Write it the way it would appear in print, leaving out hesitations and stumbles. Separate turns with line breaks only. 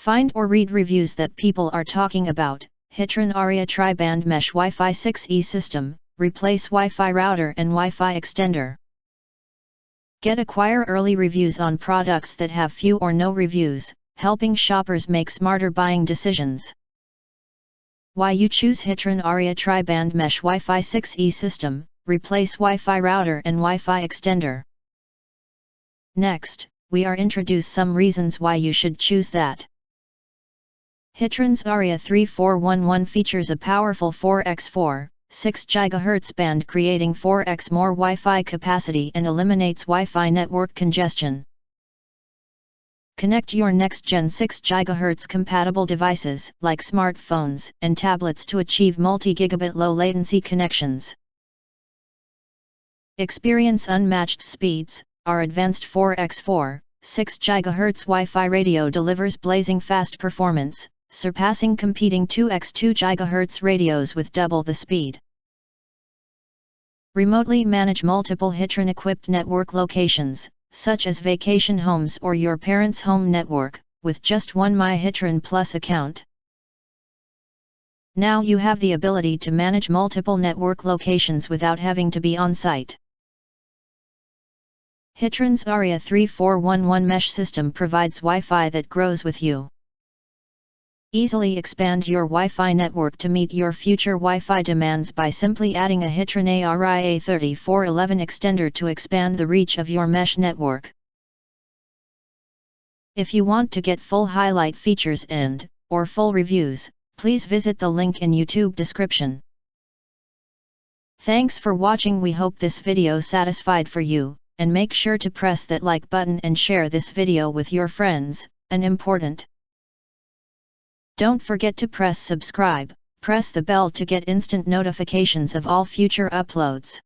Find or read reviews that people are talking about. Hitron ARIA Tri-Band Mesh Wi-Fi 6E System, replace Wi-Fi router and Wi-Fi extender. Acquire early reviews on products that have few or no reviews, helping shoppers make smarter buying decisions. Why you choose Hitron ARIA Tri-Band Mesh Wi-Fi 6E System, replace Wi-Fi router and Wi-Fi extender. Next, we are introduce some reasons why you should choose that. Hitron's ARIA 3411 features a powerful 4x4, 6 GHz band creating 4x more Wi-Fi capacity and eliminates Wi-Fi network congestion. Connect your next-gen 6 GHz compatible devices like smartphones and tablets to achieve multi-gigabit low-latency connections. Experience unmatched speeds. Our advanced 4x4, 6 GHz Wi-Fi radio delivers blazing fast performance, surpassing competing 2x2 GHz radios with double the speed. Remotely manage multiple Hitron-equipped network locations, such as vacation homes or your parents' home network, with just one My Hitron Plus account. Now you have the ability to manage multiple network locations without having to be on-site. Hitron's ARIA 3411 mesh system provides Wi-Fi that grows with you. Easily expand your Wi-Fi network to meet your future Wi-Fi demands by simply adding a Hitron ARIA 3411 extender to expand the reach of your mesh network. If you want to get full highlight features or full reviews, please visit the link in YouTube description. Thanks for watching. We hope this video satisfied for you, and make sure to press that like button and share this video with your friends, and important. Don't forget to press subscribe, press the bell to get instant notifications of all future uploads.